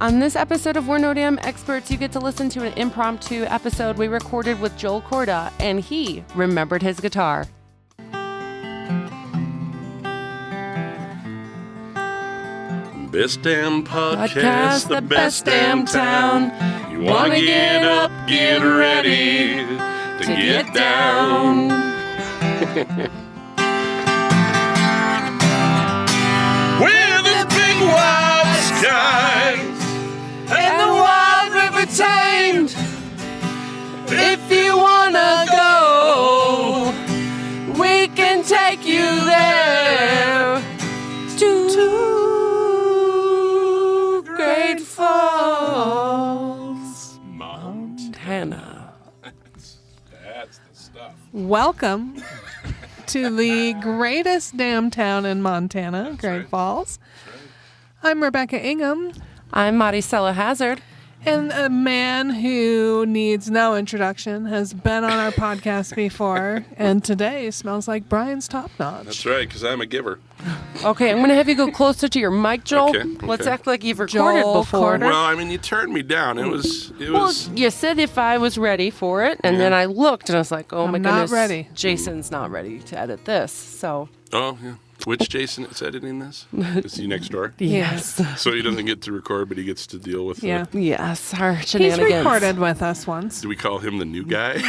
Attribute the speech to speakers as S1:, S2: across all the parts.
S1: On this episode of We're No Damn Experts, you get to listen to an impromptu episode we recorded with Joel Corda, and he remembered his guitar.
S2: Best damn podcast, the best damn town. You want to get up, get ready to get down. With the big wide skies and the wild river tamed. If you want to go, we can take you there. To Great Falls, Montana. That's the stuff.
S3: Welcome to the greatest damn town in Montana, Great Falls. I'm Rebecca Ingham.
S1: I'm Maricela Hazard.
S3: And a man who needs no introduction has been on our podcast before, and today smells like Brian's Top Notch.
S2: That's right, because I'm a giver.
S1: Okay, I'm going to have you go closer to your mic, Joel.
S2: Okay.
S1: Let's act like you've recorded
S3: Joel
S1: before.
S3: Corda.
S2: Well, I mean, you turned me down. It was.
S1: Well, you said if I was ready for it, and then I looked, and I was like, oh,
S3: I'm
S1: my
S3: not
S1: goodness.
S3: ready.
S1: Jason's not ready to edit this, so.
S2: Oh, yeah. Which Jason is editing this? Is he next door?
S1: Yes.
S2: So he doesn't get to record, but he gets to deal with
S3: Yeah.
S1: Yes, our
S3: He's
S1: shenanigans.
S3: recorded with us once.
S2: Do we call him the new guy?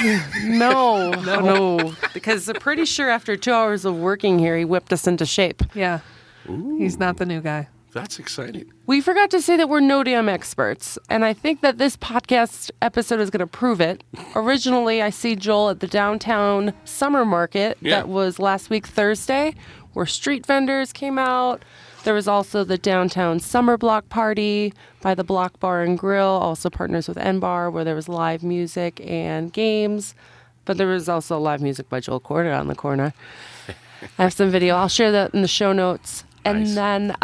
S1: No. Because I'm pretty sure after 2 hours of working here, he whipped us into shape.
S3: Yeah.
S2: Ooh,
S3: He's not the new guy.
S2: that's exciting.
S1: We forgot to say that we're no damn experts, and I think that this podcast episode is going to prove it. Originally, I see Joel at the downtown summer market that was last week Thursday, where street vendors came out. There was also the downtown summer block party by the Block Bar and Grill, also partners with N-Bar, where there was live music and games. But there was also live music by Joel Corda on the corner. I have some video. I'll share that in the show notes. And
S2: Nice.
S1: then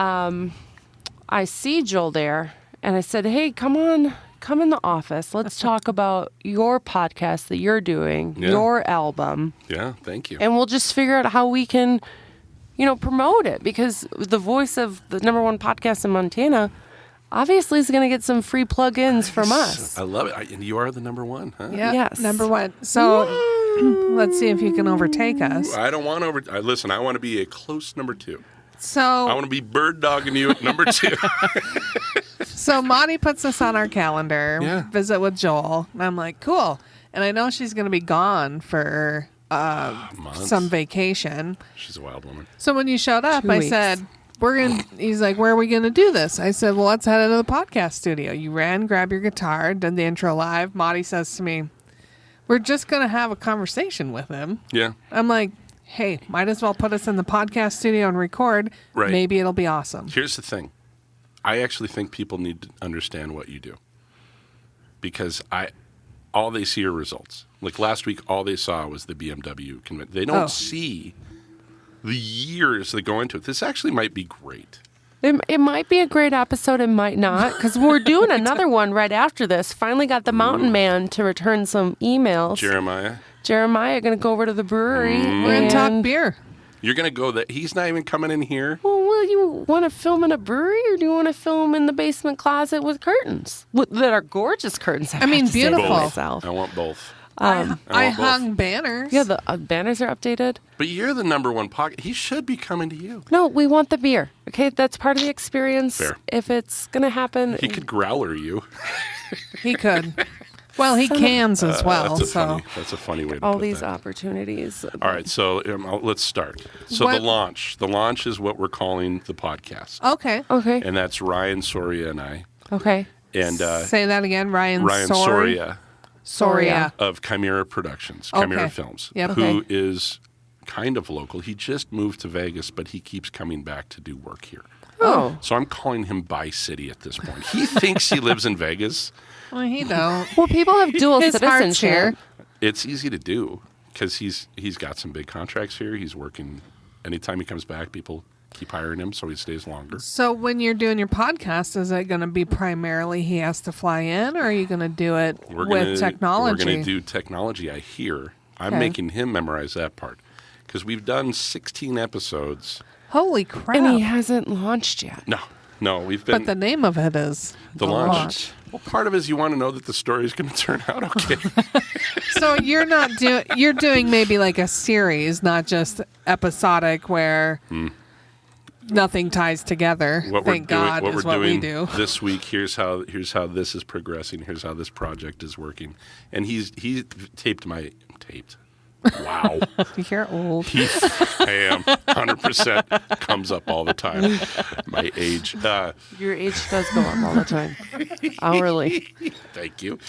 S1: I see Joel there, and I said, hey, come in the office. Let's talk about your podcast that you're doing, your album.
S2: Yeah, thank you.
S1: And we'll just figure out how we can, promote it. Because the voice of the number one podcast in Montana obviously is going to get some free plug-ins from us.
S2: I love it. And you are the number one, huh?
S3: Yeah.
S1: Yes.
S3: Number one. So let's see if you can overtake us.
S2: I don't want to listen, I want to be a close number two.
S3: So
S2: I want to be bird dogging you at number two.
S3: So Monty puts this on our calendar, visit with Joel, and I'm like, cool. And I know she's going to be gone for some vacation.
S2: She's a wild woman.
S3: So when you showed up,
S1: 2
S3: I
S1: weeks.
S3: said, he's like, where are we going to do this? I said, well, let's head into the podcast studio. You ran, grabbed your guitar, did the intro live. Monty says to me, we're just going to have a conversation with him.
S2: Yeah.
S3: I'm like, hey, might as well put us in the podcast studio and record.
S2: Right.
S3: Maybe it'll be awesome.
S2: Here's the thing. I actually think people need to understand what you do. Because all they see are results. Like last week, all they saw was the BMW convention. They don't see the years that go into it. This actually might be great.
S1: It might be a great episode. It might not. Because we're doing another one right after this. Finally got the mountain man to return some emails. Jeremiah going to go over to the brewery.
S3: We're going to talk beer.
S2: You're going to go that he's not even coming in here.
S1: Well, will you want to film in a brewery or do you want to film in the basement closet with curtains? That are gorgeous curtains.
S3: I mean,
S1: have to say for
S3: beautiful.
S1: myself.
S2: I want both.
S3: I
S2: want
S3: hung banners.
S1: Yeah, the banners are updated.
S2: But you're the number one pocket. He should be coming to you.
S1: No, we want the beer. Okay, that's part of the experience.
S2: Fair.
S1: If it's going to happen.
S2: He could growler you.
S3: He could. Well, he cans as well.
S2: That's a funny way to
S1: all
S2: put
S1: these
S2: that.
S1: opportunities.
S2: All right, so let's start. So the launch. The launch is what we're calling the podcast.
S3: Okay.
S1: Okay.
S2: And that's Ryan Soria and I.
S1: Okay.
S2: And
S3: say that again, Ryan
S2: Soria
S3: Soria
S2: of Chimera Productions,
S3: Okay.
S2: Chimera Films,
S3: Yep.
S2: who is kind of local. He just moved to Vegas, but he keeps coming back to do work here.
S1: Oh.
S2: So I'm calling him Bi-City at this point. He thinks he lives in Vegas.
S3: Well, he don't.
S1: Well, people have dual
S3: His heart's
S1: citizenship.
S3: here.
S2: It's easy to do because he's got some big contracts here. He's working. Anytime he comes back, people keep hiring him, so he stays longer.
S3: So when you're doing your podcast, is it going to be primarily he has to fly in, or are you going to do it with technology?
S2: We're going to do technology, I hear. I'm making him memorize that part because we've done 16 episodes.
S3: Holy crap.
S1: And he hasn't launched yet.
S2: No. No, we've been...
S3: But the name of it is
S2: The Launch. Well, part of it is you want to know that the story is going to turn out okay.
S3: So you're not doing. You're doing maybe like a series, not just episodic where nothing ties together. Thank God is what we do.
S2: This week, here's how this is progressing. Here's how this project is working. And he taped. Wow.
S3: You're old.
S2: I am 100% comes up all the time. My age.
S1: Your age does go up all the time. Hourly.
S2: Thank you.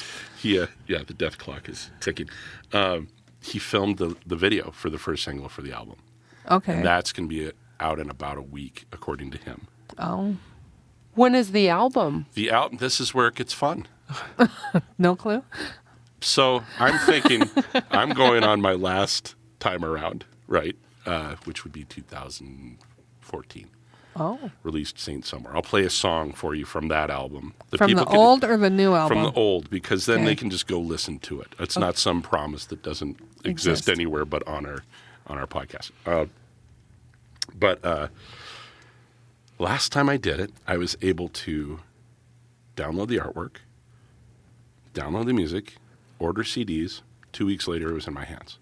S2: The death clock is ticking. He filmed the video for the first single for the album.
S3: Okay.
S2: And that's going to be out in about a week, according to him.
S3: Oh.
S1: When is the album?
S2: This is where it gets fun.
S3: No clue?
S2: So I'm thinking I'm going on my last time around, right? Which would be 2014.
S3: Oh.
S2: Released Saint Somewhere. I'll play a song for you from that album.
S3: From the old or the new album?
S2: From the old, because then they can just go listen to it. It's not some promise that doesn't exist anywhere but on our podcast. But last time I did it, I was able to download the artwork, download the music, order CDs. 2 weeks later, it was in my hands.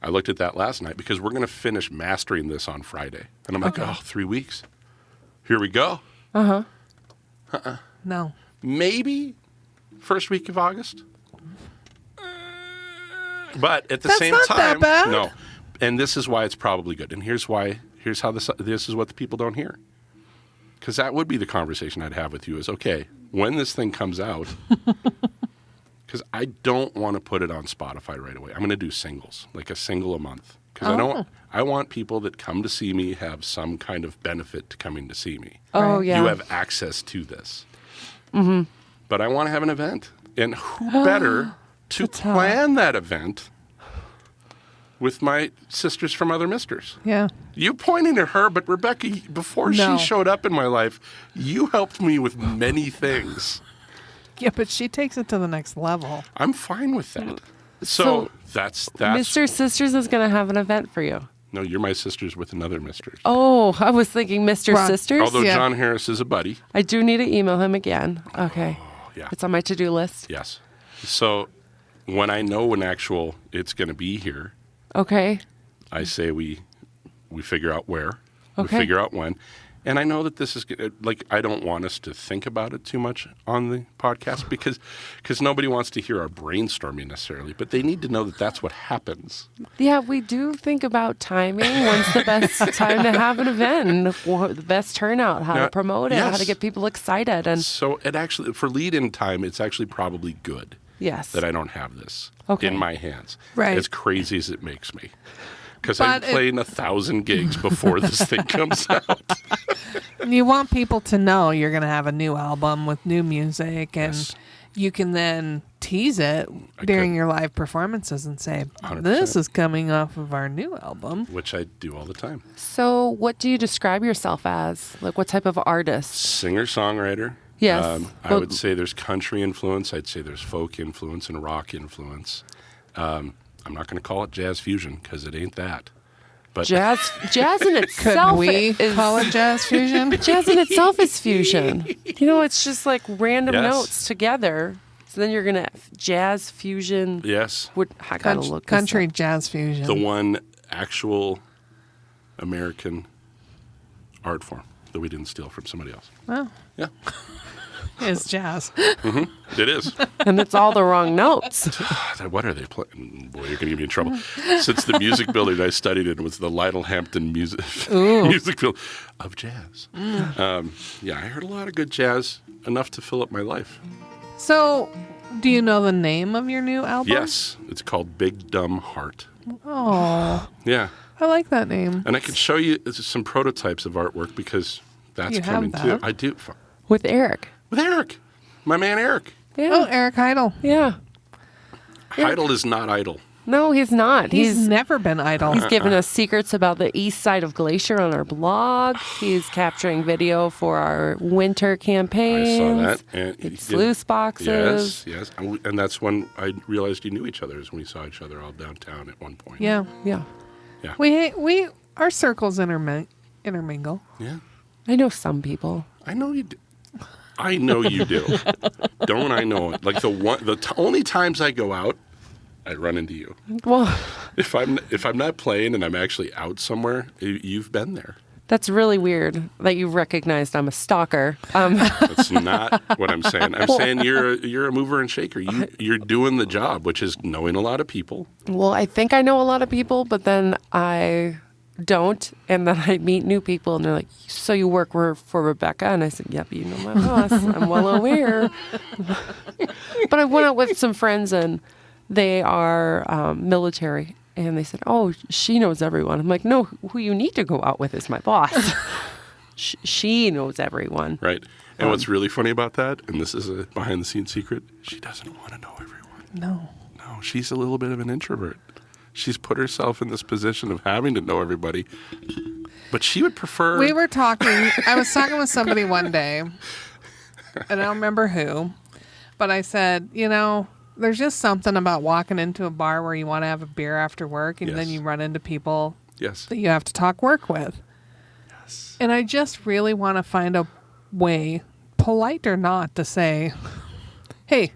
S2: I looked at that last night because we're going to finish mastering this on Friday. And I'm like, 3 weeks? Here we go.
S3: No.
S2: Maybe first week of August. But at the same
S3: not
S2: time,
S3: that bad.
S2: no. And this is why it's probably good. And here's why. Here's how this is what the people don't hear. Because that would be the conversation I'd have with you is, okay, when this thing comes out, because I don't want to put it on Spotify right away. I'm going to do singles, like a single a month. Because I want people that come to see me have some kind of benefit to coming to see me.
S1: Oh, yeah.
S2: You have access to this. Mm-hmm. But I want to have an event. And who better to plan that event with my sisters from Other Misters?
S3: Yeah.
S2: You pointing at her, but Rebecca, before she showed up in my life, you helped me with many things.
S3: Yeah, but she takes it to the next level.
S2: I'm fine with that. So that's
S1: Mr. Sisters is going to have an event for you.
S2: No, you're my sisters with another Mr.
S1: Oh, I was thinking Mr. Sisters.
S2: Although John Harris is a buddy.
S1: I do need to email him again. Okay.
S2: Oh, yeah.
S1: It's on my to-do list.
S2: Yes. So when I know it's going to be here,
S1: okay,
S2: I say we figure out where, we
S1: okay,
S2: figure out when. And I know that this is, like, I don't want us to think about it too much on the podcast because nobody wants to hear our brainstorming necessarily, but they need to know that that's what happens.
S1: Yeah, we do think about timing. When's the best time to have an event? The best turnout, how to promote it, how to get people excited. And
S2: so it actually, for lead-in time, it's actually probably good that I don't have this in my hands.
S3: Right.
S2: As crazy as it makes me. Because I'm playing 1,000 gigs before this thing comes out.
S3: You want people to know you're going to have a new album with new music, and you can then tease it during your live performances and say, 100%. This is coming off of our new album.
S2: Which I do all the time.
S1: So what do you describe yourself as? Like, what type of artist?
S2: Singer-songwriter.
S1: Yes.
S2: I would say there's country influence. I'd say there's folk influence and rock influence. I'm not going to call it jazz fusion because it ain't that. But
S1: jazz in itself.
S3: Could we call it jazz fusion?
S1: Jazz in itself is fusion. You know, it's just like random notes together. So then you're going to jazz fusion.
S2: Yes.
S1: I gotta look
S3: country jazz fusion.
S2: The one actual American art form that we didn't steal from somebody else.
S3: Oh.
S2: Yeah.
S3: It's jazz.
S2: Mm-hmm. It is.
S1: And it's all the wrong notes.
S2: What are they playing? Boy, you're going to get me in trouble. Since the music building I studied in was the Lionel Hampton music building of jazz. I heard a lot of good jazz, enough to fill up my life.
S3: So, do you know the name of your new album?
S2: Yes. It's called Big Dumb Heart.
S3: Oh.
S2: Yeah.
S3: I like that name.
S2: And I could show you some prototypes of artwork because that's coming too. I do.
S1: With Eric.
S2: With Eric. My man Eric.
S1: Yeah.
S3: Oh, Eric Heidel.
S1: Yeah.
S2: Heidel is not idle.
S1: No, he's not.
S3: He's never been idle.
S1: He's given us secrets about the east side of Glacier on our blog. He's capturing video for our winter campaigns.
S2: I saw that. And
S1: sluice boxes.
S2: Yes. And that's when I realized you knew each other, is when we saw each other all downtown at one point.
S3: Yeah.
S1: Yeah.
S3: We our circles intermingle.
S2: Yeah.
S1: I know some people.
S2: I know you do. I know you do. Don't I know it? Like only times I go out, I run into you.
S1: Well,
S2: if I'm not playing and I'm actually out somewhere, you've been there.
S1: that's really weird that you recognized I'm a stalker.
S2: That's not what I'm saying. I'm saying you're a mover and shaker. You're doing the job, which is knowing a lot of people.
S1: Well, I think I know a lot of people, but then I don't, and then I meet new people, and they're like, "So you work for Rebecca?" And I said, "Yep, you know my boss. I'm well aware." But I went out with some friends, and they are military, and they said, "Oh, she knows everyone." I'm like, "No, who you need to go out with is my boss. She knows everyone."
S2: Right. And what's really funny about that, and this is a behind-the-scenes secret, she doesn't want to know everyone.
S3: No,
S2: she's a little bit of an introvert. She's put herself in this position of having to know everybody, but she would prefer.
S3: I was talking with somebody one day, and I don't remember who, but I said, there's just something about walking into a bar where you want to have a beer after work, and then you run into people that you have to talk work with.
S2: Yes.
S3: And I just really want to find a way, polite or not, to say, hey,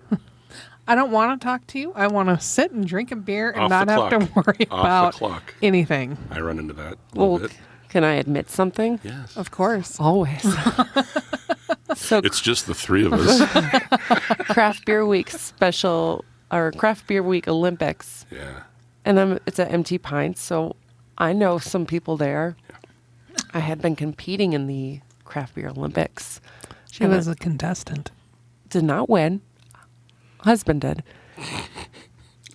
S3: I don't want to talk to you. I want to sit and drink a beer and not have to worry about anything.
S2: I run into that a little bit.
S1: Can I admit something?
S2: Yes.
S3: Of course.
S1: Always. So
S2: it's just the three of us.
S1: Craft Beer Week special, or Craft Beer Week Olympics.
S2: Yeah.
S1: And it's at Empty Pints, so I know some people there. Yeah. I had been competing in the Craft Beer Olympics.
S3: She was a contestant.
S1: Did not win. Husband did.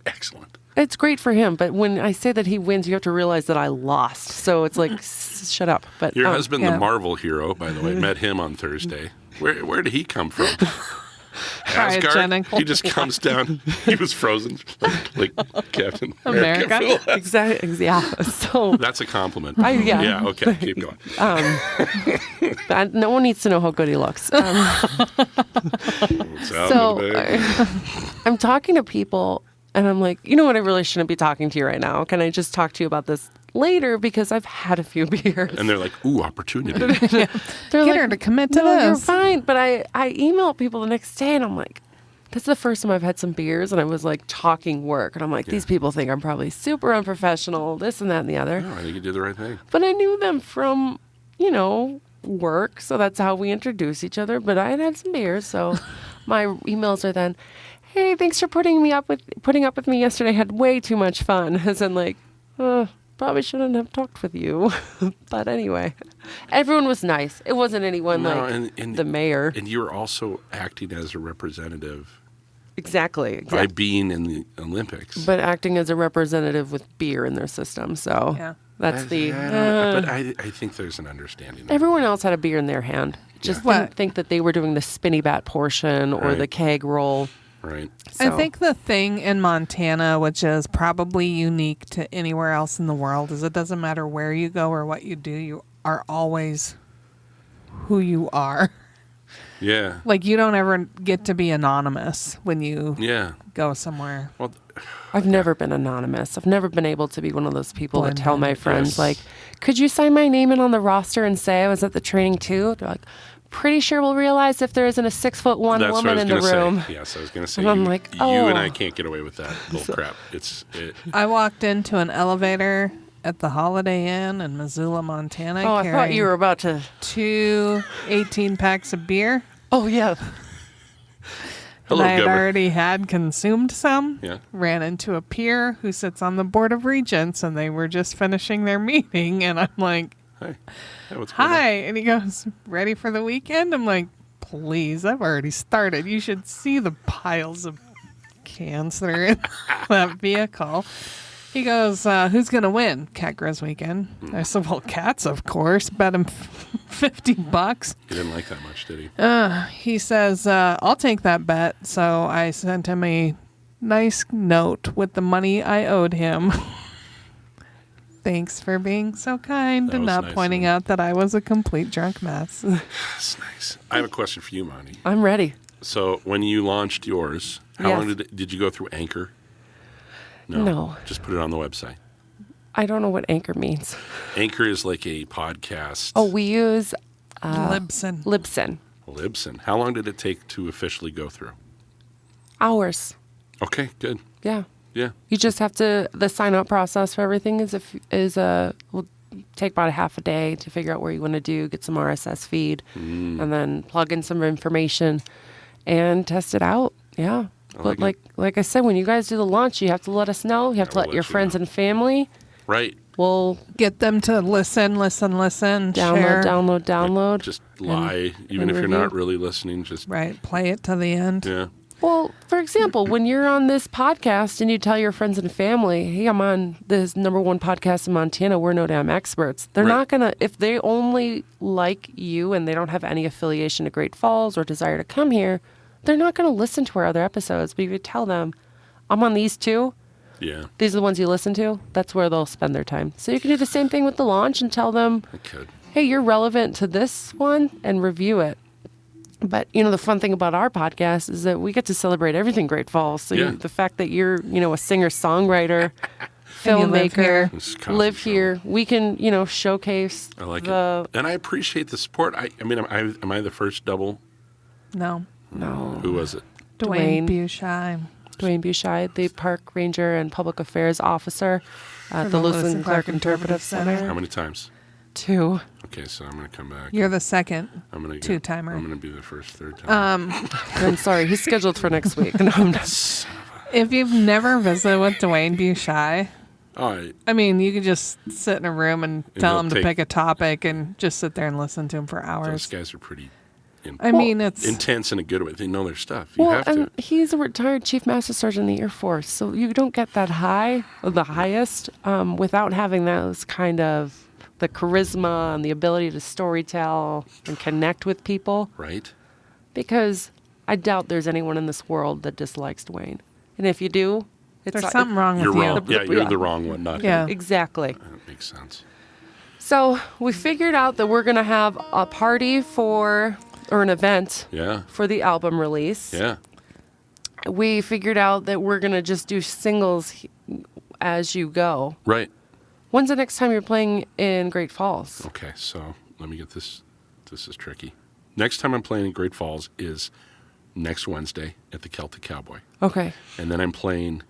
S2: Excellent.
S1: It's great for him, but when I say that he wins, you have to realize that I lost. So it's like, shut up. But
S2: your husband, the Marvel hero, by the way, met him on Thursday. Where did he come from? Asgard. He just comes down. He was frozen like Captain America.
S1: Exactly. Yeah. So
S2: that's a compliment.
S1: Yeah.
S2: Okay. Keep going.
S1: No one needs to know how good he looks. So I'm talking to people, and I'm like, you know what? I really shouldn't be talking to you right now. Can I just talk to you about this later, because I've had a few beers?
S2: And they're like, ooh, opportunity.
S1: They're
S3: Get her to commit to
S1: no,
S3: this.
S1: You're fine. But I emailed people the next day, and I'm like, this is the first time I've had some beers, and I was like talking work, and I'm like, these people think I'm probably super unprofessional, this and that and the other.
S2: No, I think you did the right thing.
S1: But I knew them from, work, so that's how we introduce each other. But I had some beers, so my emails are then, hey, thanks for putting up with me yesterday. I had way too much fun. As in like, probably shouldn't have talked with you. But anyway, everyone was nice. It wasn't anyone and the mayor.
S2: And you were also acting as a representative.
S1: Exactly.
S2: By being in the Olympics.
S1: But acting as a representative with beer in their system. So that's
S2: but I think there's an understanding.
S1: Everyone else had a beer in their hand. Just didn't think that they were doing the spinny bat portion or the keg roll.
S2: Right.
S3: So. I think the thing in Montana, which is probably unique to anywhere else in the world, is it doesn't matter where you go or what you do, you are always who you are.
S2: Yeah.
S3: Like, you don't ever get to be anonymous when you go somewhere.
S2: Well,
S1: I've never been anonymous. I've never been able to be one of those people that tell my friends, like, could you sign my name in on the roster and say I was at the training too? They're like, pretty sure we'll realize if there isn't a 6'1" woman in the room.
S2: Yes, I was going to say.
S1: And I'm like,
S2: you and I can't get away with that bull crap.
S3: I walked into an elevator at the Holiday Inn in Missoula, Montana.
S1: Oh, I thought you were about to.
S3: 2 18-packs of beer.
S1: Oh, yeah.
S3: And I had already had consumed some.
S2: Yeah.
S3: Ran into a peer who sits on the Board of Regents, and they were just finishing their meeting. And I'm like,
S2: hey, what's
S3: going on? And he goes, ready for the weekend? I'm like, please, I've already started. You should see the piles of cans that are in that vehicle. He goes, who's going to win? Cat Grizz weekend. I said, well, Cats, of course. Bet him $50.
S2: He didn't like that much, did he?
S3: He says, I'll take that bet. So I sent him a nice note with the money I owed him. Thanks for being so kind and not pointing out that I was a complete drunk mess.
S2: That's nice. I have a question for you, Monty.
S1: I'm ready.
S2: So when you launched yours, how long did you go through Anchor?
S1: No.
S2: Just put it on the website.
S1: I don't know what Anchor means.
S2: Anchor is like a podcast.
S1: Oh, we use
S3: Libsyn.
S2: Libsyn. How long did it take to officially go through?
S1: Hours.
S2: Okay, good.
S1: Yeah.
S2: Yeah.
S1: You just have to, the sign up process for everything will take about a half a day to figure out where you want to do, get some RSS feed, and then plug in some information and test it out. Yeah. But like I said, when you guys do the launch, you have to let us know. You have to let your friends and family.
S2: Right.
S1: We'll
S3: get them to listen, share.
S1: Download.
S2: Just lie, even if you're not really listening. Just
S3: play it to the end.
S2: Yeah.
S1: Well, for example, when you're on this podcast and you tell your friends and family, hey, I'm on this #1 podcast in Montana, we're No Damn Experts. They're not going to, if they only like you and they don't have any affiliation to Great Falls or desire to come here, they're not going to listen to our other episodes. But if you tell them, I'm on these two, these are the ones you listen to, that's where they'll spend their time. So you can do the same thing with the launch and tell them, hey, you're relevant to this one, and review it. But, the fun thing about our podcast is that we get to celebrate everything Great Falls. So the fact that you're, a singer-songwriter, filmmaker, live here, we can, showcase
S2: I like it. And I appreciate the support. Am I the first double?
S3: No.
S2: Who was it?
S3: Dwayne Bushai.
S1: Dwayne Bushai, the park ranger and public affairs officer at the Lewis and Clark Interpretive Center.
S2: How many times?
S1: 2.
S2: Okay, so I'm going to come back.
S3: You're the second
S2: two-timer. I'm going to be the first third time.
S1: I'm sorry. He's scheduled for next week. No, I'm not.
S3: If you've never visited with Dwayne Bushai, you could just sit in a room and tell him to pick a topic and just sit there and listen to him for hours.
S2: Those guys are pretty
S3: it's
S2: intense in a good way. They know their stuff. You have to.
S1: And he's a retired Chief Master Sergeant in the Air Force, so you don't get that high, or the highest, without having those kind of the charisma and the ability to storytell and connect with people.
S2: Right.
S1: Because I doubt there's anyone in this world that dislikes Dwayne. And if you do,
S3: there's something wrong with
S2: you.
S3: You're
S2: wrong. Yeah, you're the wrong one, not him.
S1: Exactly.
S2: That makes sense.
S1: So we figured out that we're going to have a party or an event for the album release.
S2: Yeah.
S1: We figured out that we're going to just do singles as you go.
S2: Right.
S1: When's the next time you're playing in Great Falls?
S2: Okay, so let me get this. This is tricky. Next time I'm playing in Great Falls is next Wednesday at the Celtic Cowboy.
S1: Okay.
S2: And then I'm playing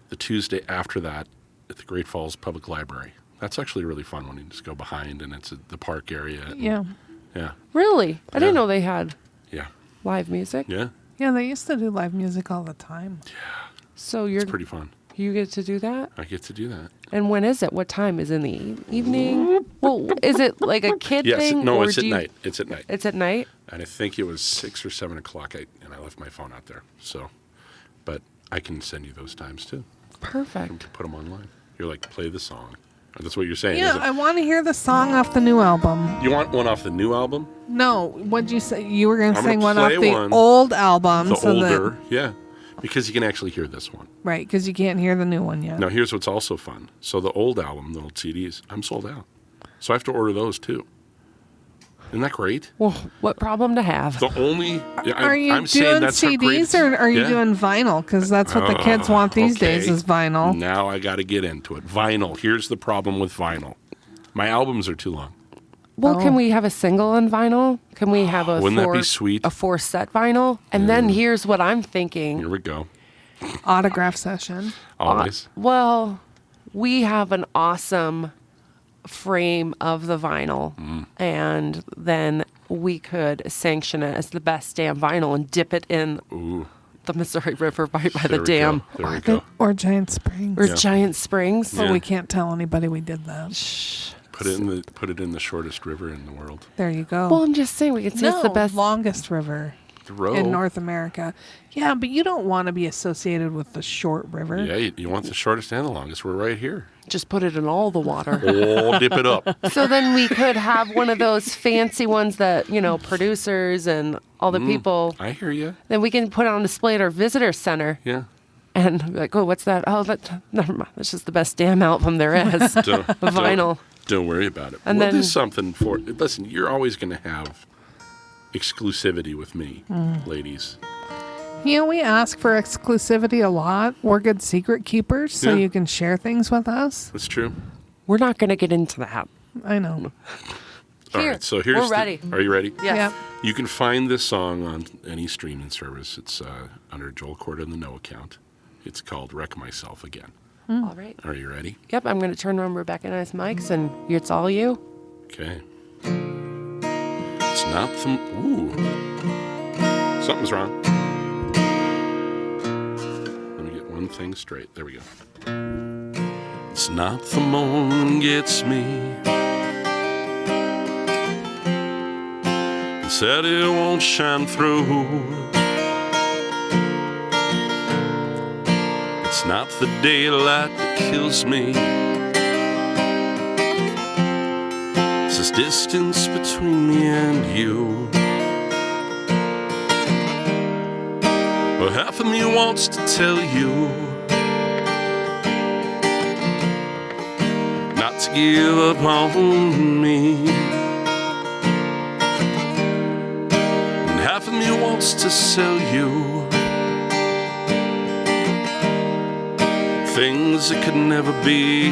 S2: the Tuesday after that at the Great Falls Public Library. That's actually really fun when you just go behind and it's the park area.
S3: Yeah.
S1: Really? I didn't know they had live music.
S2: Yeah.
S3: Yeah, they used to do live music all the time.
S2: Yeah.
S1: So
S2: it's pretty fun.
S1: You get to do that?
S2: I get to do that.
S1: And when is it? What time? Is it in the evening? Well, is it like a kid thing?
S2: No, it's at night. It's at night.
S1: It's at night?
S2: And I think it was 6 or 7 o'clock, and I left my phone out there. So, but I can send you those times too.
S1: Perfect.
S2: You can put them online. You're like, play the song. That's what you're saying.
S3: Yeah, I want to hear the song off the new album.
S2: You want one off the new album?
S3: No. What'd you say? You were going to sing one off the
S2: one,
S3: old album.
S2: The older, because you can actually hear this one.
S3: Right, because you can't hear the new one yet.
S2: Now, here's what's also fun. So the old album, the old CDs, I'm sold out. So I have to order those too. Isn't that great?
S1: Well, what problem to have?
S2: The only...
S3: Are you doing CDs or are you doing vinyl? Because that's what the kids want these days is vinyl.
S2: Now I got to get into it. Vinyl. Here's the problem with vinyl. My albums are too long.
S1: Well, can we have a single on vinyl? Can we have a
S2: Wouldn't that be sweet?
S1: A 4-set vinyl? And then here's what I'm thinking.
S2: Here we go.
S3: Autograph session.
S2: Always.
S1: Well, we have an awesome frame of the vinyl, and then we could sanction it as the best damn vinyl and dip it in the Missouri River by the dam.
S2: There we go.
S3: Or Giant Springs.
S1: Or Giant Springs.
S3: Well, we can't tell anybody we did that.
S1: Shh.
S2: Put it in the shortest river in the world.
S3: There you go.
S1: Well, I'm just saying we could say it's the best.
S3: Longest river in North America. Yeah, but you don't want to be associated with the short river.
S2: Yeah, you want the shortest and the longest. We're right here.
S1: Just put it in all the water.
S2: Oh, dip it up.
S1: So then we could have one of those fancy ones that, producers and all the people.
S2: I hear you.
S1: Then we can put it on display at our visitor center.
S2: Yeah.
S1: And be like, oh, what's that? Oh, never mind. That's just the best damn album there is. Vinyl.
S2: Don't worry about it.
S1: And
S2: we'll do something for it. Listen, you're always going to have exclusivity with me, ladies.
S3: We ask for exclusivity a lot. We're good secret keepers, so you can share things with us.
S2: That's true.
S1: We're not going to get into that.
S3: I know.
S2: All
S1: Here,
S2: right, so here's
S1: we're ready.
S2: Are you ready?
S1: Yes.
S3: Yeah.
S2: You can find this song on any streaming service. It's under Joel Corda and the No account. It's called Wreck Myself Again.
S1: All right.
S2: Are you ready?
S1: Yep, I'm going to turn on Rebecca and I's mics, and it's all you.
S2: Okay. It's not the... Ooh. Something's wrong. Let me get one thing straight. There we go. It's not the moon gets me. It said it won't shine through. It's not the daylight that kills me. It's this distance between me and you. Well, half of me wants to tell you not to give up on me, and half of me wants to sell you things that could never be.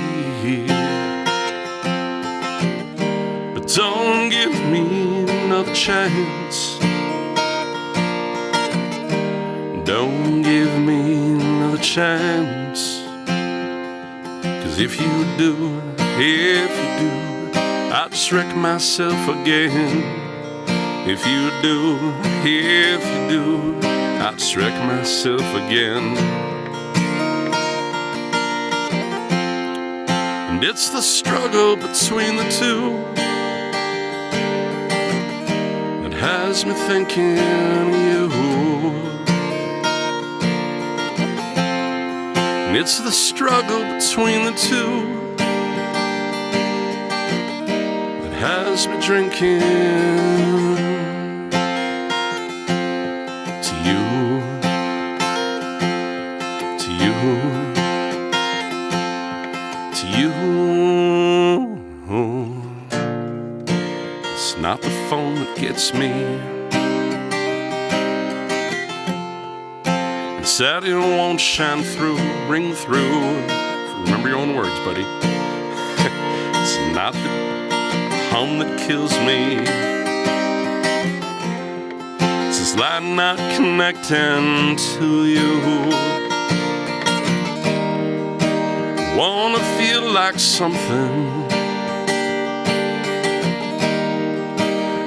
S2: But don't give me another chance. Don't give me another chance. 'Cause if you do, I'll just wreck myself again. If you do, I'll just wreck myself again. And it's the struggle between the two that has me thinking of you. And it's the struggle between the two that has me drinking to you, to you, to you. It's not the phone that gets me. And said it won't shine through, ring through. Remember your own words, buddy. It's not the hum that kills me. It's this light not connecting to you. Wanna feel like something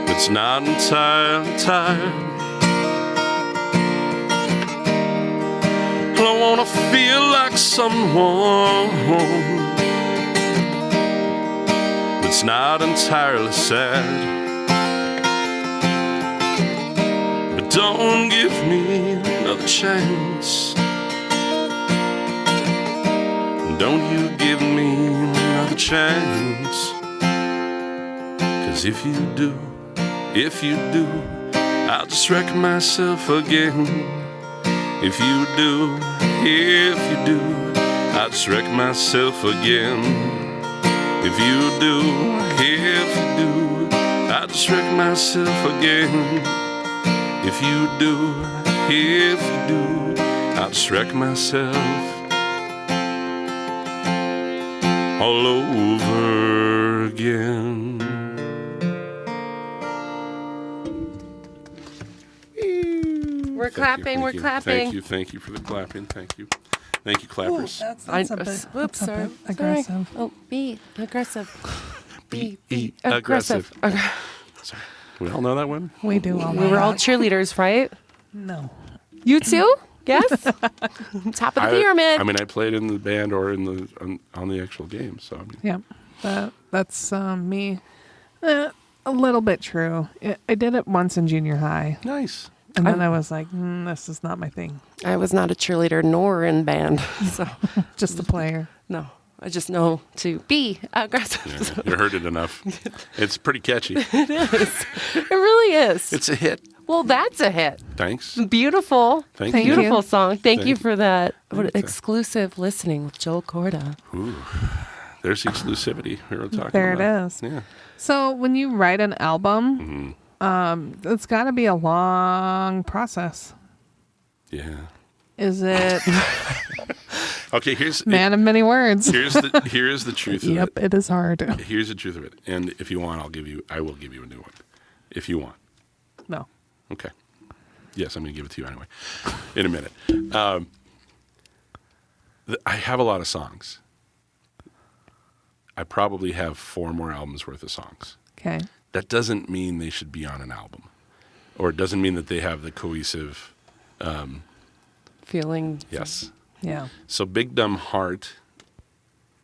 S2: that's not entirely tired. I wanna feel like someone that's not entirely sad. But don't give me another chance. Don't you give me another chance. 'Cause if you do, I'll just wreck myself again. If you do, I'll just wreck myself again. If you do, I'll just wreck myself again. If you do, I'll just wreck myself all over again.
S1: We're clapping. We're clapping.
S2: Thank you for the clapping. Thank you, clappers.
S3: That's a bit,
S1: Oops,
S3: that's a
S1: sorry.
S3: bit aggressive.
S1: Oh, be aggressive.
S2: Be aggressive.
S1: Okay.
S2: Sorry. We all know that one?
S3: We do all
S1: We were all
S3: that.
S1: cheerleaders, right?
S3: No.
S1: You too? Yes. Top of the pyramid.
S2: I mean, I played in the band or in the on the actual game. So I mean,
S3: Yeah. That's me. A little bit true. I did it once in junior high.
S2: nice.
S3: And then I was like, this is not my thing.
S1: I was not a cheerleader nor in band, so
S3: Just a player.
S1: no. I just know to be aggressive.
S2: Yeah, you heard it enough. It's pretty catchy.
S1: It is. It really is.
S2: It's a hit.
S1: Well, that's a hit.
S2: Thanks.
S1: Beautiful.
S2: Thank
S3: Thank
S2: you.
S1: Beautiful
S3: you.
S1: song. Thank you
S2: Thank
S1: for that. What
S2: Thanks.
S1: exclusive listening with Joel Corda.
S2: Ooh, there's the exclusivity we were talking
S3: There
S2: about.
S3: it is.
S2: Yeah.
S3: So when you write an album, it's got to be a long process.
S2: Yeah.
S3: Is it?
S2: Okay, here's
S3: Man of many words.
S2: Here's the truth of it.
S3: Yep, it is hard.
S2: Here's the truth of it. And if you want, I will give you a new one. If you want.
S3: No.
S2: Okay. Yes, I'm going to give it to you anyway. In a minute. I have a lot of songs. I probably have 4 more albums worth of songs.
S3: Okay.
S2: That doesn't mean they should be on an album. Or it doesn't mean that they have the cohesive
S1: feeling.
S2: Yes.
S3: Yeah.
S2: So Big Dumb Heart,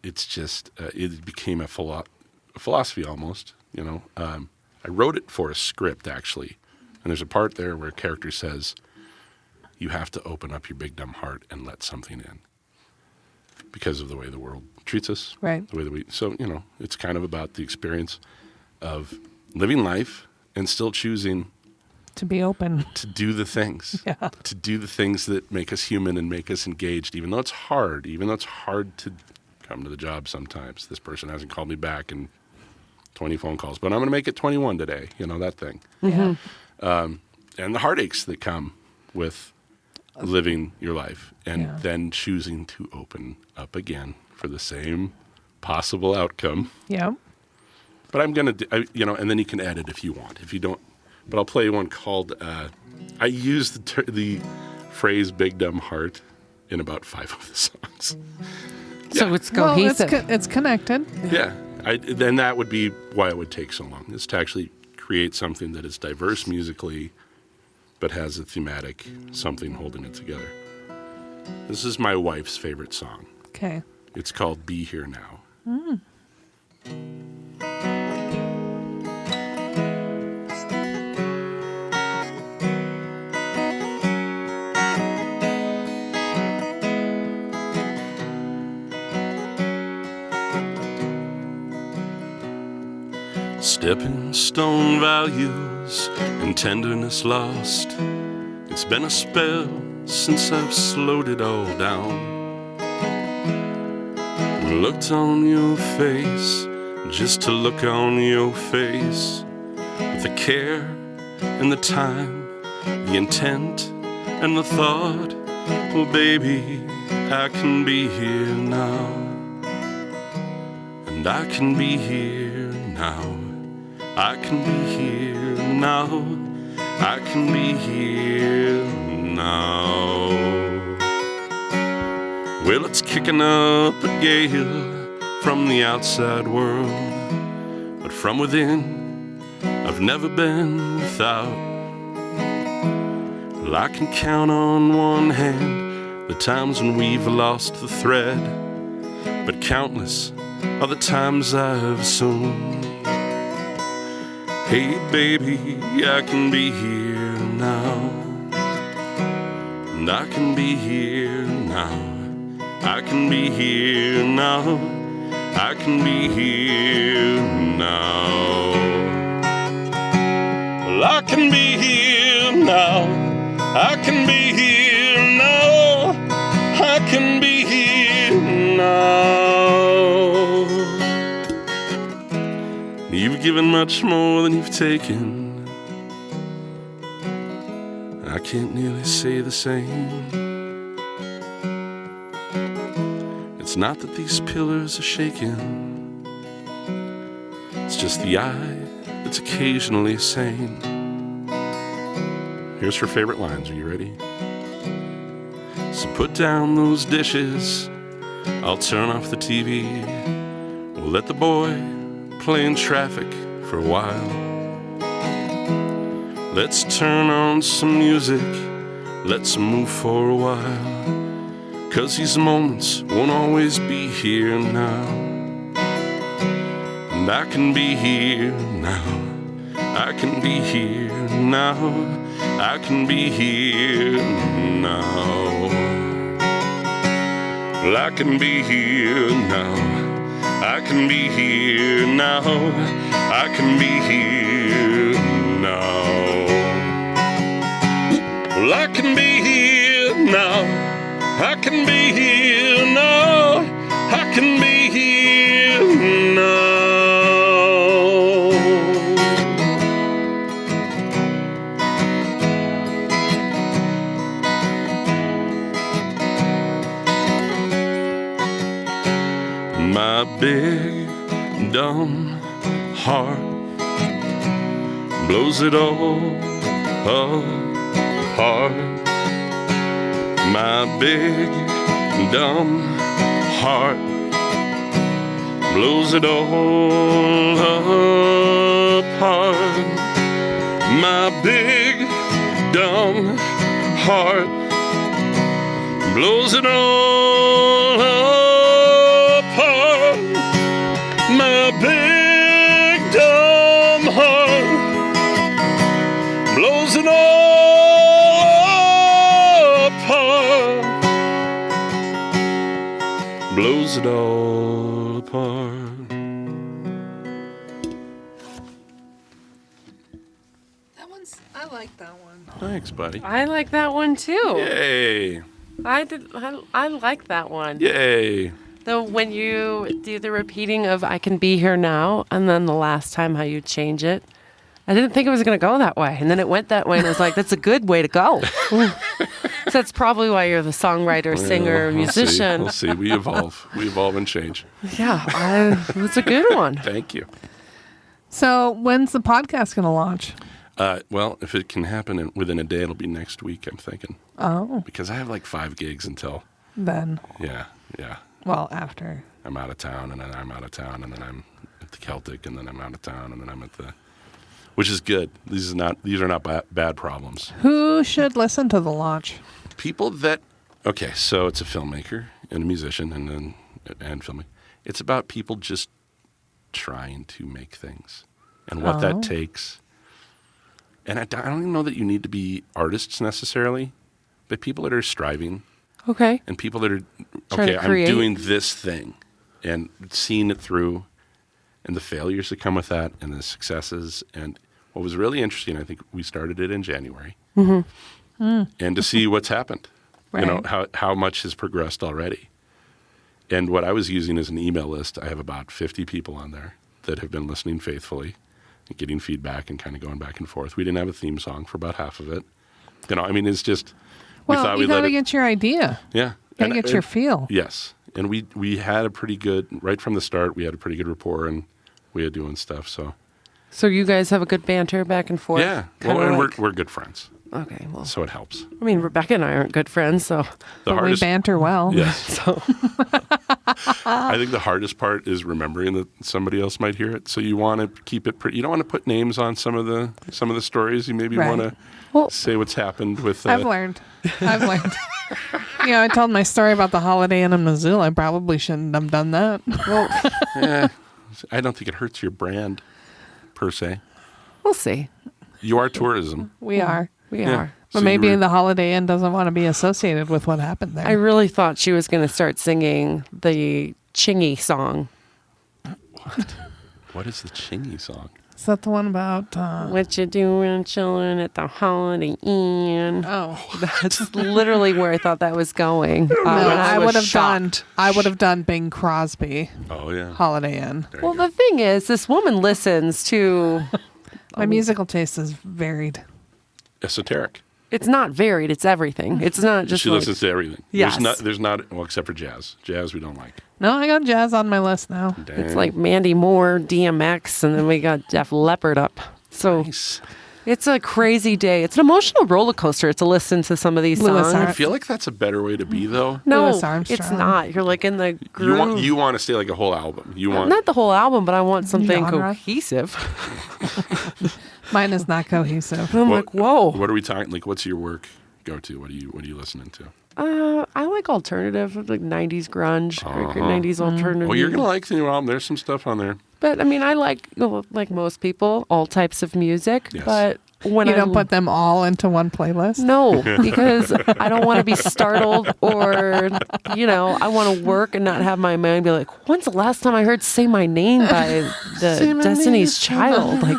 S2: it's just, it became a philosophy almost, you know. I wrote it for a script, actually. And there's a part there where a character says, you have to open up your big dumb heart and let something in. Because of the way the world treats us.
S3: Right.
S2: The way that so, you know, it's kind of about the experience of living life and still choosing
S3: to be open.
S2: To do the things.
S3: Yeah.
S2: To do the things that make us human and make us engaged, even though it's hard. Even though it's hard to come to the job sometimes. This person hasn't called me back in 20 phone calls, but I'm going to make it 21 today. You know, that thing.
S3: Yeah.
S2: And the heartaches that come with living your life and then choosing to open up again for the same possible outcome.
S3: Yeah.
S2: But I'm going to, you know, and then you can edit if you want. If you don't, but I'll play one called, I use the phrase big dumb heart in about 5 of the songs.
S1: So it's cohesive.
S3: Well, it's connected.
S2: Yeah. Then that would be why it would take so long, is to actually create something that is diverse musically, but has a thematic something holding it together. This is my wife's favorite song.
S3: Okay.
S2: It's called Be Here Now. Stepping stone values and tenderness lost. It's been a spell since I've slowed it all down. Looked on your face, just to look on your face, with the care and the time, the intent and the thought. Oh baby, I can be here now, and I can be here now. I can be here now. I can be here now. Well, it's kicking up a gale from the outside world, but from within, I've never been without. Well, I can count on one hand the times when we've lost the thread, but countless are the times I've assumed. Hey baby, I can be here now, and I can be here now. I can be here now. I can be here now. Well, I can be here now. I can be here now. I can be here now. You've given much more than you've taken. I can't nearly say the same. It's not that these pillars are shaking. It's just the eye that's occasionally sane. Here's her favorite lines. Are you ready? So put down those dishes. I'll turn off the TV. We'll let the boy play in traffic for a while. Let's turn on some music. Let's move for a while. 'Cause these moments won't always be here now. And I can be here now. I can be here now. I can be here now. Well, I can be here now. I can be here now. I can be here now. Well, I can be here now. I can be here now. I can be here now. big, dumb heart blows it all apart. My big, dumb heart blows it all apart. My big, dumb heart blows it all apart. My big, dumb heart blows it all apart. Blows it all apart.
S3: I like that one.
S2: Thanks, buddy.
S1: I like that one too.
S2: Yay.
S1: I like that one.
S2: Yay.
S1: Though when you do the repeating of "I can be here now," and then the last time how you change it, I didn't think it was going to go that way, and then it went that way, and I was like, "That's a good way to go." So that's probably why you're the songwriter, singer, musician.
S2: We'll see. We evolve. We evolve and change.
S1: Yeah, it's a good one.
S2: Thank you.
S3: So when's the podcast going to launch?
S2: Well, if it can happen within a day, it'll be next week, I'm thinking.
S3: Oh.
S2: Because I have like 5 gigs until.
S3: Then.
S2: Yeah.
S3: Well, after.
S2: I'm out of town, and then I'm out of town, and then I'm at the Celtic, and then I'm out of town, and then I'm at the. Which is good. These are not bad problems.
S3: Who should listen to the launch?
S2: People that. Okay, so it's a filmmaker and a musician and filming. It's about people just trying to make things and what that takes. And I don't even know that you need to be artists necessarily, but people that are striving.
S1: Okay.
S2: And people that are,
S1: Trying to
S2: I'm
S1: create.
S2: doing this thing and seeing it through and the failures that come with that and the successes. And what was really interesting, I think we started it in January. And to see what's happened,
S3: Right.
S2: you know, how much has progressed already. And what I was using as an email list, I have about 50 people on there that have been listening faithfully. Getting feedback and kind of going back and forth. We didn't have a theme song for about half of it. You know, I mean, it's just, we
S3: Well,
S2: thought
S3: you
S2: we'd
S3: got
S2: let
S3: to
S2: it.
S3: get your idea.
S2: Yeah.
S3: Got to get your feel.
S2: Yes. And we had a pretty good, right from the start, we had a pretty good rapport and we had doing stuff. So
S1: you guys have a good banter back and forth?
S2: yeah.
S1: Kinda
S2: Well, and
S1: like-
S2: we're good friends.
S1: Okay, well.
S2: So it helps.
S1: I mean, Rebecca and I aren't good friends, so.
S3: But we banter well.
S2: Yes.
S1: So.
S2: I think the hardest part is remembering that somebody else might hear it. So you want to keep it pretty, you don't want to put names on some of the stories. You maybe
S3: Right.
S2: want to say what's happened with.
S3: I've learned. You know, I told my story about the Holiday Inn in Missoula. I probably shouldn't have done that.
S1: Well,
S2: I don't think it hurts your brand per se.
S1: we'll see.
S2: You are tourism.
S3: We are.
S1: We
S2: Yeah.
S1: are.
S3: But
S2: So
S3: maybe
S2: you were-
S3: the Holiday Inn doesn't want to be associated with what happened there.
S1: I really thought she was going to start singing the Chingy song.
S2: What is the Chingy song?
S3: Is that the one about...
S1: What you doing chilling at the Holiday Inn?
S3: Oh.
S1: That's literally where I thought that was going.
S3: No, I
S1: was
S3: would have
S1: shocked.
S3: done Bing Crosby,
S2: Oh yeah.
S3: Holiday Inn.
S2: There you
S1: Well,
S2: go.
S1: the thing is, this woman listens to.
S3: My musical taste is varied.
S2: Esoteric.
S1: It's not varied. It's everything. It's not just.
S2: She
S1: like,
S2: listens to everything.
S1: Yes.
S2: There's not well except for jazz. Jazz we don't like.
S3: No, I got jazz on my list now.
S2: Dang.
S1: It's like Mandy Moore, DMX, and then we got Def Leppard up. So
S2: Nice.
S1: it's a crazy day. It's an emotional roller coaster to listen to some of these
S3: Louis
S1: songs.
S2: I feel like that's a better way to be though.
S1: No,
S3: Louis Armstrong.
S1: it's not. You're like in the groove.
S2: You want to stay like a whole album. You want
S1: Not the whole album, but I want something
S3: Genre.
S1: cohesive.
S3: Mine is not cohesive.
S1: I'm like, whoa.
S2: What are we talking? Like, what's your work go to? What are you listening to?
S1: I like alternative, like 90s grunge, or 90s alternative.
S2: Well, you're gonna like the new album. There's some stuff on there.
S1: But I mean, I like most people, all types of music.
S2: Yes.
S1: But when
S3: You
S1: I
S3: don't put them all into one playlist?
S1: no, because I don't want to be startled, or I want to work and not have my mind be like, when's the last time I heard "Say My Name" by the Destiny's Child? Like,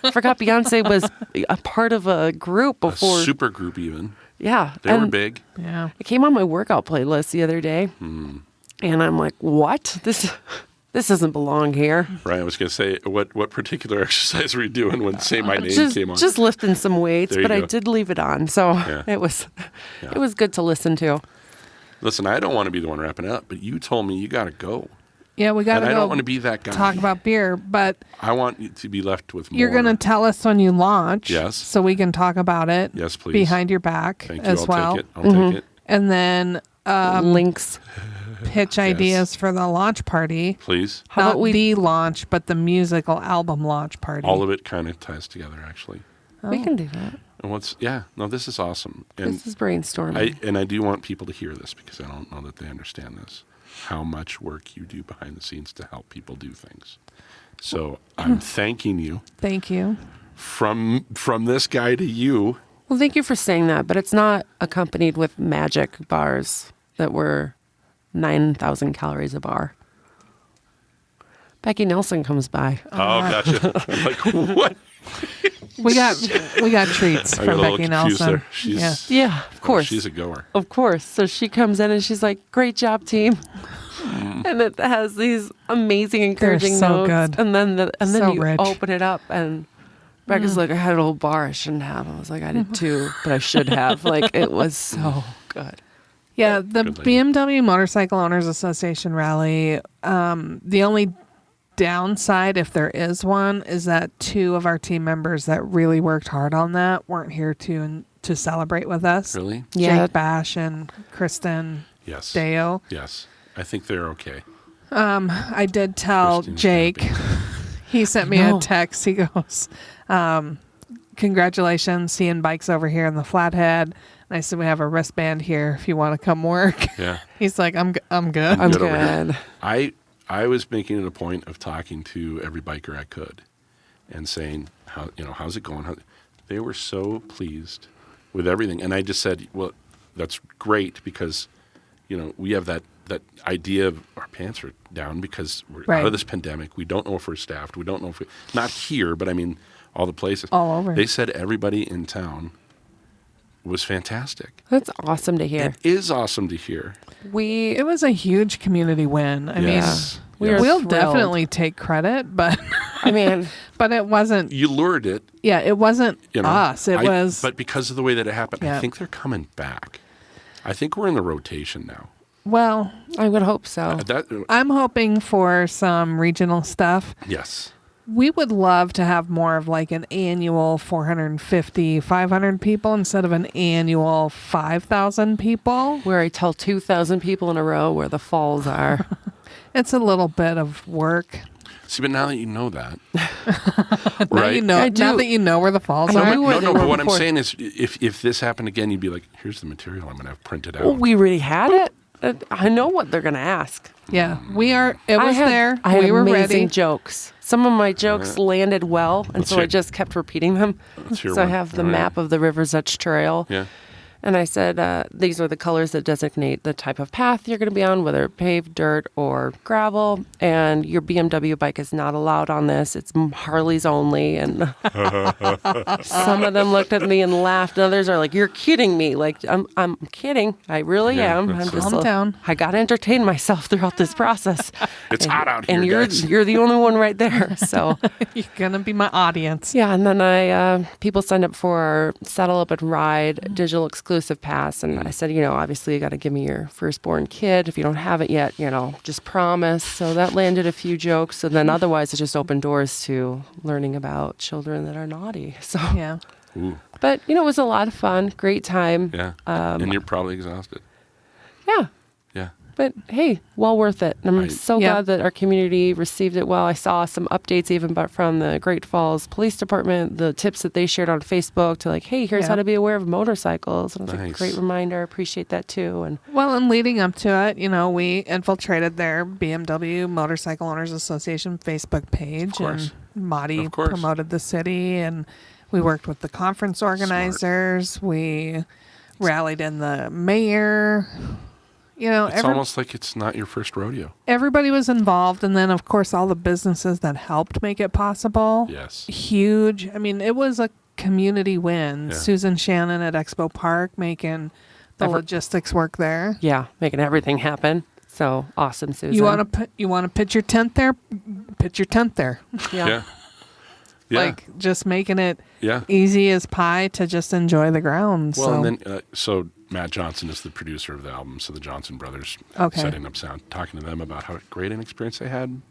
S1: I forgot Beyonce was a part of a group
S2: A
S1: before.
S2: super group even.
S1: Yeah,
S2: They were
S1: and
S2: big.
S3: Yeah.
S1: it came on my workout playlist the other day, and I'm like, what? This doesn't belong here.
S2: Right. I was gonna say what particular exercise were you doing when "Say My Name" came on?
S1: Just lifting some weights,
S2: There you
S1: but I
S2: go.
S1: did leave it on, so
S2: Yeah.
S1: it was good to listen to.
S2: Listen, I don't want to be the one wrapping up, but you told me you got to go.
S3: Yeah, we got to
S2: And
S3: go.
S2: I don't want to be that guy.
S3: Talk about beer, but
S2: I want you to be left with more.
S3: you're going to tell us when you launch.
S2: Yes.
S3: So we can talk about it.
S2: Yes, please.
S3: Behind your back
S2: Thank you.
S3: as
S2: I'll
S3: well.
S2: take it. I'll take it.
S3: And then
S1: Links.
S3: pitch ideas for the launch party.
S2: Please.
S1: How
S3: Not
S1: about we-
S3: the launch, but the musical album launch party.
S2: All of it kind of ties together, actually.
S1: We can do that.
S2: And this is awesome. And
S1: This is brainstorming.
S2: I do want people to hear this because I don't know that they understand this. How much work you do behind the scenes to help people do things. So I'm thanking you.
S3: Thank you.
S2: From this guy to you.
S1: Well, thank you for saying that, but it's not accompanied with magic bars that were 9,000 calories a bar. Becky Nelson comes by.
S2: Oh, gotcha. I'm like, what?
S3: We got treats
S2: I got
S3: from
S2: a little
S3: Becky
S2: confused
S3: Nelson.
S2: there. She's,
S1: Yeah, of course.
S2: She's a goer.
S1: Of course. So she comes in and she's like, "Great job, team." And it has these amazing, encouraging
S3: so
S1: notes.
S3: good.
S1: And then
S3: So
S1: you
S3: rich.
S1: open it up and Becca's like, "I had a whole bar I shouldn't have." I was like, "I did too, but I should have." Like, it was so good.
S3: Yeah, the
S2: Good lady.
S3: BMW Motorcycle Owners Association rally, the only downside, if there is one, is that 2 of our team members that really worked hard on that weren't here to celebrate with us.
S2: Really?
S1: Yeah.
S3: Jake Bash and Kristen
S2: Yes.
S3: Deo.
S2: Yes. I think they're okay.
S3: I did tell
S2: Kristen's
S3: Jake,
S2: happy.
S3: he sent me
S1: No.
S3: a text. He goes, congratulations, seeing bikes over here in the Flathead. And I said, we have a wristband here if you want to come work.
S2: Yeah.
S3: He's like, I'm good.
S1: I'm
S2: Good over here.
S1: good.
S2: I was making it a point of talking to every biker I could and saying, how's it going? They were so pleased with everything. And I just said, well, that's great because, we have that idea of our pants are down because we're
S3: Right.
S2: out of this pandemic. We don't know if we're staffed. We don't know if not here, but I mean, all the places.
S3: All over.
S2: They said everybody in town was fantastic.
S1: That's awesome to hear.
S2: It is awesome to hear.
S3: It was a huge community win. I
S2: Yes.
S1: we
S2: Yes.
S1: are
S3: we'll
S1: thrilled.
S3: definitely take credit, but
S1: I mean,
S3: but it wasn't.
S2: You lured it.
S3: Yeah, it wasn't us. It was.
S2: But because of the way that it happened, I
S3: Yeah.
S2: think they're coming back. I think we're in the rotation now.
S3: Well,
S1: I would hope so.
S3: I'm hoping for some regional stuff.
S2: Yes.
S3: We would love to have more of like an annual 450, 500 people instead of an annual 5,000 people.
S1: Where I tell 2,000 people in a row where the falls are.
S3: It's a little bit of work.
S2: See, but now that you know that,
S3: Now
S2: right?
S3: you know.
S1: I do.
S3: Now that you know where the falls
S1: I
S3: are.
S1: knew where they were
S2: But what I'm
S1: before.
S2: saying is, if this happened again, you'd be like, "Here's the material I'm going to have printed out."
S1: Well, we already had it. I know what they're going to ask.
S3: Yeah, we are. It was there.
S1: I had
S3: We were
S1: amazing
S3: ready.
S1: jokes. Some of my jokes landed well, and
S2: Let's
S1: so I
S2: hear-
S1: just kept repeating them.
S2: Let's hear
S1: So I
S2: one.
S1: have the
S2: All right.
S1: map of the River's Edge Trail.
S2: Yeah.
S1: And I said, these are the colors that designate the type of path you're going to be on, whether paved, dirt, or gravel. And your BMW bike is not allowed on this. It's Harleys only. And some of them looked at me and laughed. And others are like, "You're kidding me." Like, I'm kidding. I really
S2: Yeah,
S1: am.
S2: that's
S1: I'm just
S3: Calm down.
S1: I got to entertain myself throughout this process.
S2: It's hot out here,
S1: and you're
S2: guys.
S1: you're the only one right there. So
S3: You're gonna be my audience.
S1: yeah, and then people signed up for our Saddle Up and Ride digital exclusive pass, and I said, obviously you got to give me your firstborn kid if you don't have it yet. Just promise. So that landed a few jokes, and then otherwise it just opened doors to learning about children that are naughty. So
S3: Yeah.
S2: Ooh,
S1: but it was a lot of fun, great time.
S2: yeah. And you're probably exhausted.
S1: Yeah.
S2: Yeah.
S1: But hey, well worth it. And I'm so
S3: Yeah.
S1: glad that our community received it well. I saw some updates even from the Great Falls Police Department, the tips that they shared on Facebook to like, hey, here's
S3: Yeah.
S1: how to be aware of motorcycles. And I was like,
S2: Nice.
S1: great reminder. I appreciate that too. And
S3: Well, and leading up to it, we infiltrated their BMW Motorcycle Owners Association Facebook page,
S2: course.
S3: and Marty
S2: Of course.
S3: promoted the city, and we worked with the conference organizers. We rallied in the mayor.
S2: It's almost like it's not your first rodeo.
S3: Everybody was involved, and then of course all the businesses that helped make it possible.
S2: Yes.
S3: Huge. I mean, it was a community win.
S2: Yeah.
S3: Susan Shannon at Expo Park making the logistics work there.
S1: yeah, making everything happen. So awesome, Susan.
S3: You want to pitch your tent there? Pitch your tent there.
S1: Yeah.
S2: Yeah.
S3: Like just making it
S2: Yeah.
S3: easy as pie to just enjoy the ground.
S2: Well,
S3: so.
S2: and then so Matt Johnson is the producer of the album, so the Johnson brothers setting up sound, talking to them about how great an experience they had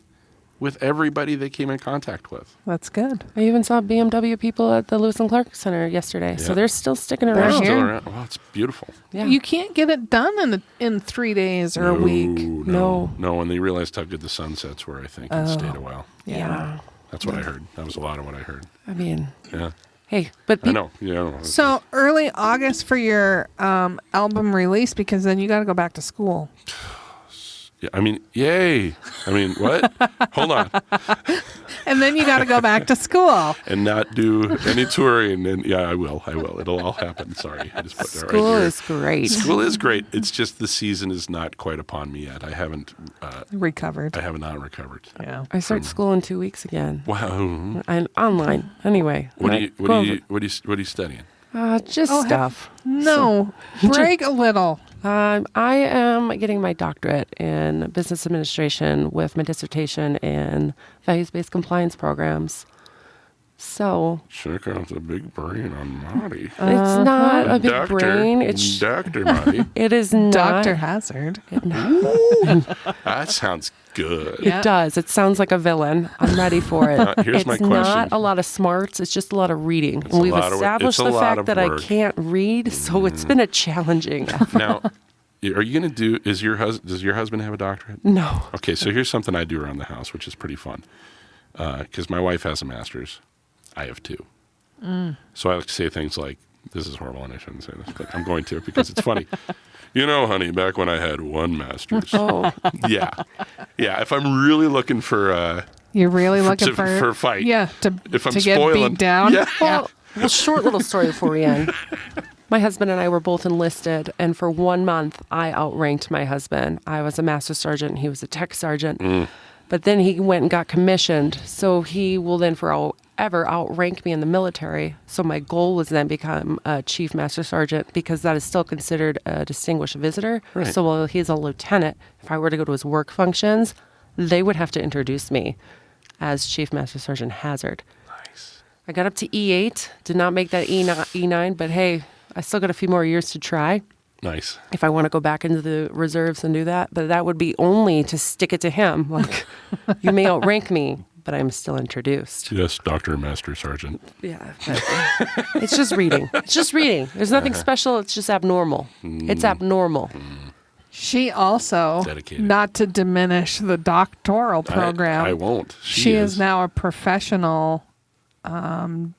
S2: with everybody they came in contact with.
S3: That's good.
S1: I even saw BMW people at the Lewis and Clark Center yesterday, so they're still sticking around
S2: They're
S1: here.
S2: still around. Well, it's beautiful.
S1: Yeah.
S3: You can't get it done in 3 days or a week.
S2: No, and they realized how good the sunsets were, I think, and stayed a while.
S1: Yeah.
S2: That's what I heard. That was a lot of what I heard.
S1: I mean,
S2: Yeah.
S1: hey, but
S2: I know. Yeah.
S3: So early August for your album release, because then you got to go back to school.
S2: Yeah, I mean, yay. I mean, what? Hold on.
S3: And then you got to go back to school.
S2: And not do any touring. And yeah, I will. It'll all happen. Sorry. I just put that right
S1: school
S2: here.
S1: is great.
S2: School is great. It's just the season is not quite upon me yet. I haven't
S3: Recovered.
S2: I have not recovered.
S3: Yeah.
S1: I start school in 2 weeks again.
S2: Wow.
S1: And online. Anyway.
S2: What are you studying?
S1: Just stuff.
S3: No. Brag a little.
S1: I am getting my doctorate in business administration with my dissertation in values-based compliance programs. So
S2: Check out the big brain on Marty.
S1: it's not a big
S2: Doctor,
S1: brain. It's
S2: Dr. Marty.
S1: it is not.
S3: Dr. Hazard.
S2: That sounds good.
S3: Yeah.
S1: It does. It sounds like a villain. I'm ready for it.
S2: Here's my
S1: It's
S2: question.
S1: not a lot of smarts. It's just a lot of reading.
S2: It's
S1: And
S2: a
S1: we've
S2: lot of-
S1: established
S2: it's a
S1: the
S2: lot
S1: fact
S2: of
S1: that I
S2: work.
S1: can't read, so it's been a challenging effort.
S2: Now, are you going to do, does your husband have a doctorate?
S1: No.
S2: Okay, so here's something I do around the house, which is pretty fun. Because my wife has a master's. I have 2. So I like to say things like, this is horrible and I shouldn't say this, but I'm going to because it's funny. You know, honey, back when I had 1 master's.
S1: Oh.
S2: Yeah. If I'm really looking for
S3: You're really looking
S2: for a fight.
S3: Yeah,
S2: If I'm
S3: to get
S2: spoiling,
S3: beat down.
S2: Yeah.
S1: Well, short little story before we end. My husband and I were both enlisted, and for 1 month, I outranked my husband. I was a master sergeant, and he was a tech sergeant. But then he went and got commissioned, so he will then forever outrank me in the military. So my goal was then become a chief master sergeant because that is still considered a distinguished visitor.
S2: Right.
S1: So while he's a lieutenant, if I were to go to his work functions, they would have to introduce me as chief master sergeant Hazard.
S2: Nice.
S1: I got up to E8, did not make that E9, but hey, I still got a few more years to try
S2: Nice.
S1: if I want to go back into the reserves and do that. But that would be only to stick it to him. Like, you may outrank me, but I'm still introduced.
S2: Yes, Dr. Master Sergeant.
S1: Yeah. It's just reading. It's just reading. There's nothing special. It's just abnormal. It's abnormal.
S3: She also,
S2: Dedicated.
S3: not to diminish the doctoral program,
S2: I won't.
S3: she is now a professional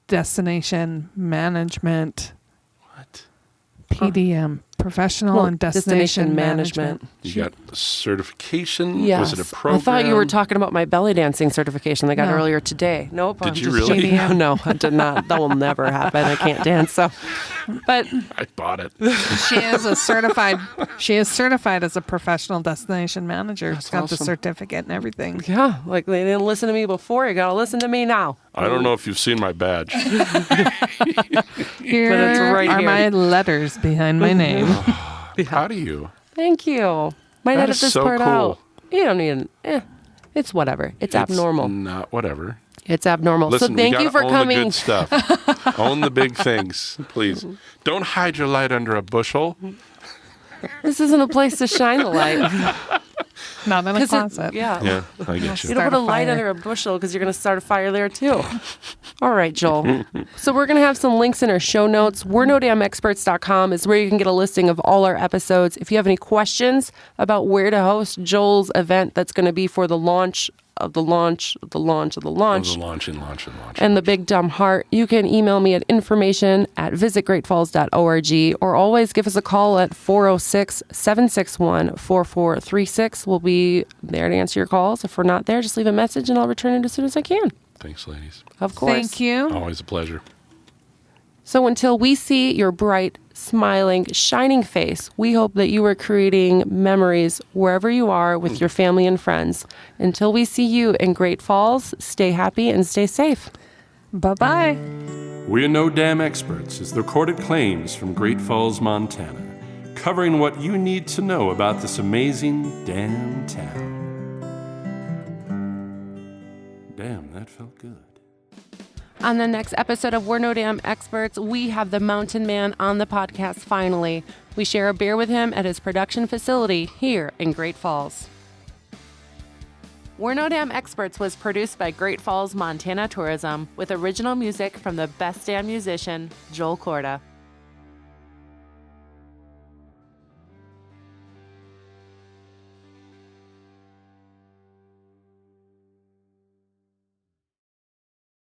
S3: destination management
S2: What?
S3: PDM, professional and destination management.
S2: You got a certification?
S1: Yes.
S2: Was it a program?
S1: I thought you were talking about my belly dancing certification that I got
S3: No.
S1: earlier today. Nope.
S2: Did
S1: I'm
S2: you
S1: just
S2: really?
S1: kidding. No, I did not. That will never happen. I can't dance. So, but
S2: I bought it.
S3: She is a certified. She is certified as a professional destination manager. She's got the
S1: awesome.
S3: certificate and everything.
S1: yeah, like they didn't listen to me before. You got to listen to me now.
S2: I don't know if you've seen my badge.
S3: Here
S1: But it's right
S3: are
S1: here.
S3: my letters behind my name.
S2: How do you?
S1: Thank you. Might
S2: That
S1: edit
S2: is
S1: this
S2: so
S1: part
S2: cool.
S1: out. You don't need. It's whatever. It's abnormal.
S2: Not whatever.
S1: It's abnormal.
S2: Listen,
S1: so thank
S2: we
S1: you
S2: gotta
S1: for
S2: own
S1: coming.
S2: the good stuff. Own the big things, please. Don't hide your light under a bushel.
S1: This isn't a place to shine the light.
S3: Not in a
S1: 'Cause
S3: closet.
S1: yeah.
S2: Yeah, I get
S1: You
S2: you.
S1: don't
S3: Start
S1: put a
S3: a
S1: light
S3: fire.
S1: under a bushel because you're going to start a fire there too. All right, Joel. So we're going to have some links in our show notes. We'reNoDamnExperts.com is where you can get a listing of all our episodes. If you have any questions about where to host Joel's event that's going to be for the launch of the launch of the launch of the launch
S2: The launch.
S1: and the Big Dumb Heart, you can email me at information@visitgreatfalls.org or always give us a call at 406-761-4436. We'll be there to answer your calls. If we're not there, just leave a message and I'll return it as soon as I can.
S2: Thanks, ladies.
S1: Of course.
S3: Thank you.
S2: Always a pleasure.
S1: So until we see your bright, smiling, shining face, we hope that you are creating memories wherever you are with your family and friends. Until we see you in Great Falls, stay happy and stay safe.
S3: Bye-bye.
S2: We Are No Damn Experts is the recorded claims from Great Falls, Montana, covering what you need to know about this amazing damn town. Damn, that felt good.
S1: On the next episode of We're No Damn Experts, we have the Mountain Man on the podcast finally. We share a beer with him at his production facility here in Great Falls. We're No Damn Experts was produced by Great Falls, Montana Tourism with original music from the best damn musician, Joel Corda.